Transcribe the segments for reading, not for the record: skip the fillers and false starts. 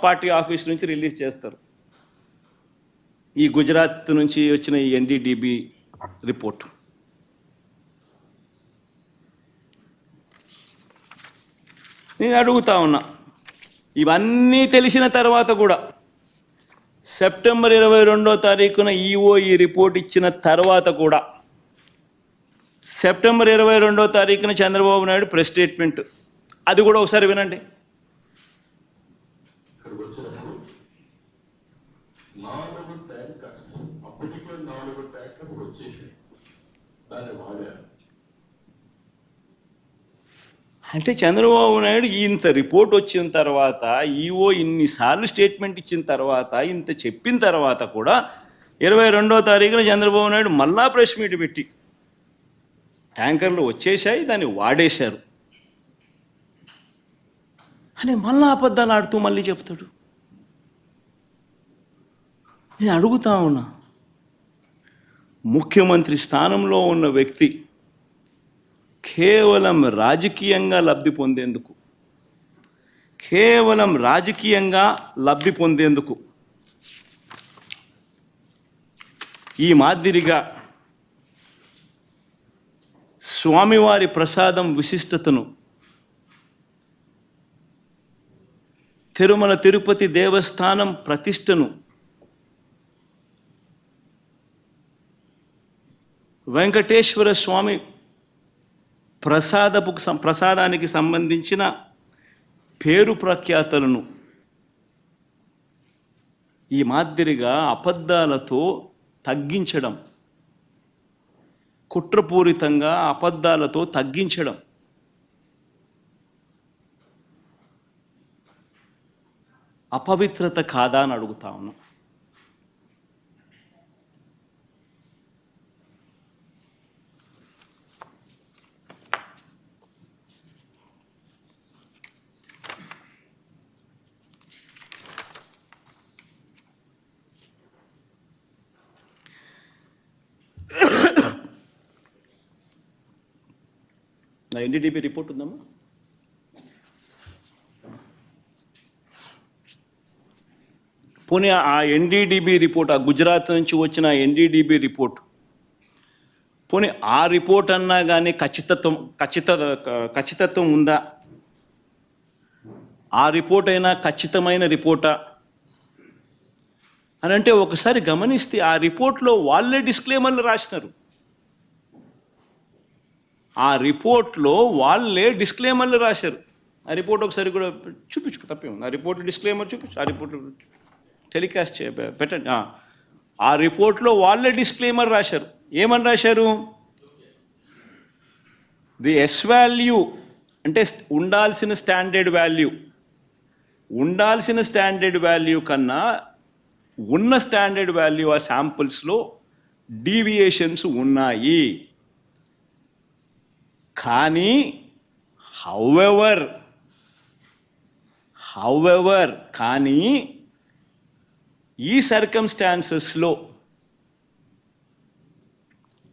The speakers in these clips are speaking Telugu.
పార్టీ ఆఫీస్ నుంచి రిలీజ్ చేస్తారు ఈ గుజరాత్ నుంచి వచ్చిన ఈ ఎన్డీడీబీ రిపోర్ట్. నేను అడుగుతా ఉన్నా, ఇవన్నీ తెలిసిన తర్వాత కూడా సెప్టెంబర్ 22వ తారీఖున ఈఓ ఈ రిపోర్ట్ ఇచ్చిన తర్వాత కూడా సెప్టెంబర్ 22వ తారీఖున చంద్రబాబు నాయుడు ప్రెస్ స్టేట్మెంట్, అది కూడా ఒకసారి వినండి. అంటే చంద్రబాబు నాయుడు ఇంత రిపోర్ట్ వచ్చిన తర్వాత, ఈఓ ఇన్నిసార్లు స్టేట్మెంట్ ఇచ్చిన తర్వాత, ఇంత చెప్పిన తర్వాత కూడా 22వ తారీఖున చంద్రబాబు నాయుడు మళ్ళా ప్రెస్ మీట్ పెట్టి ట్యాంకర్లు వచ్చేసాయి, దాన్ని వాడేశారు అని మళ్ళా అబద్ధాలు ఆడుతూ మళ్ళీ చెప్తాడు. నేను అడుగుతా ఉన్నా, ముఖ్యమంత్రి స్థానంలో ఉన్న వ్యక్తి కేవలం రాజకీయంగా లబ్ధి పొందేందుకు ఈ మాదిరిగా స్వామివారి ప్రసాదం విశిష్టతను, తిరుమల తిరుపతి దేవస్థానం ప్రతిష్టను, వెంకటేశ్వర స్వామి ప్రసాదానికి సంబంధించిన పేరు ప్రఖ్యాతలను ఈ మాదిరిగా అబద్ధాలతో తగ్గించడం, కుట్రపూరితంగా అబద్ధాలతో తగ్గించడం అపవిత్రత కాదా అని అడుగుతా ఉన్నాం. నా ఎన్డీడీబీ రిపోర్ట్ ఉందమ్మా, పోనీ ఆ ఎన్డీడీబీ రిపోర్ట్, ఆ గుజరాత్ నుంచి వచ్చిన ఎన్డీడీబీ రిపోర్ట్, పోనీ ఆ రిపోర్ట్ అన్నా కానీ ఖచ్చితత్వం ఉందా? ఆ రిపోర్ట్ అయినా ఖచ్చితమైన రిపోర్టా అని అంటే ఒకసారి గమనిస్తే ఆ రిపోర్ట్లో వాళ్ళే డిస్క్లైమర్లు రాసినారు. ఆ రిపోర్ట్లో వాళ్ళే డిస్క్లైమర్లు రాశారు. ఆ రిపోర్ట్ ఒకసారి కూడా చూపించుకో, తప్పే ఉంది. ఆ రిపోర్ట్ డిస్క్లైమర్ చూపించు, ఆ రిపోర్ట్ టెలికాస్ట్ పెట్టండి. ఆ రిపోర్ట్లో వాళ్ళే డిస్క్లైమర్ రాశారు. ఏమని రాశారు? ది ఎస్ వాల్యూ అంటే ఉండాల్సిన స్టాండర్డ్ వాల్యూ కన్నా ఉన్న స్టాండర్డ్ వాల్యూ ఆ శాంపుల్స్లో డీవియేషన్స్ ఉన్నాయి. కానీ హౌవెవర్ కానీ ఈ సర్కమ్స్టాన్సెస్లో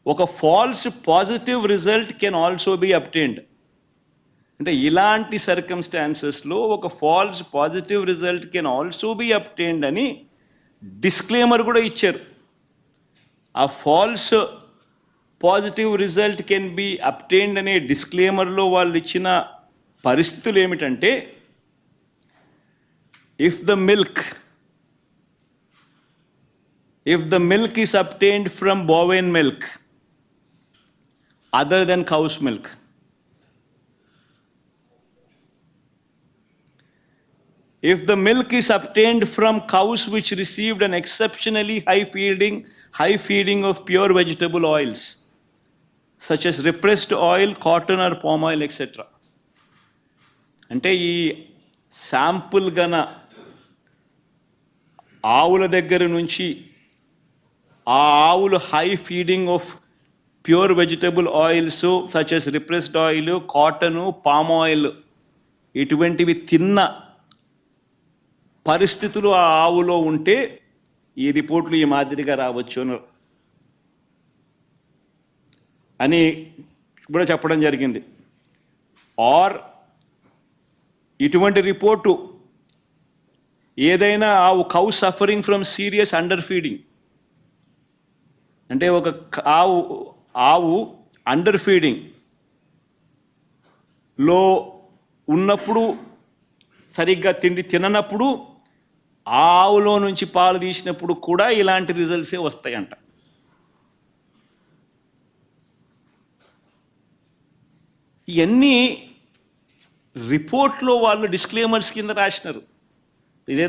ఒక false positive result can also be obtained. అంటే ఇలాంటి సర్కమ్స్టాన్సెస్లో ఒక false positive result can also be obtained అని డిస్క్లైమర్ కూడా ఇచ్చారు. ఆ false positive result can be obtained అనే డిస్క్లైమర్లో వాళ్ళు ఇచ్చిన పరిస్థితులు ఏమిటంటే, if the milk is obtained from bovine milk other than cows milk, if the milk is obtained from cows which received an exceptionally high feeding of pure vegetable oils such as repressed oil, cotton or palm oil, etc. అంటే ఈ శాంపుల్ గన ఆవుల దగ్గర నుంచి ఆ ఆవులు high feeding of pure vegetable oils such as repressed oil, cotton, palm oil ఇటువంటివి తిన్న పరిస్థితులు ఆ ఆవులో ఉంటే ఈ రిపోర్ట్లు ఈ మాదిరిగా రావచ్చు అని కూడా చెప్పడం జరిగింది. ఆర్ ఇటువంటి రిపోర్టు ఏదైనా cow suffering from serious under feeding, అంటే ఒక ఆవు అండర్ ఫీడింగ్ లో ఉన్నప్పుడు, సరిగ్గా తిండి తిననప్పుడు, ఆవులో నుంచి పాలు తీసినప్పుడు కూడా ఇలాంటి రిజల్ట్సే వస్తాయంట. ఇవన్నీ రిపోర్ట్లో వాళ్ళు డిస్క్లైమర్స్ కింద రాసినారు. ఇదేదో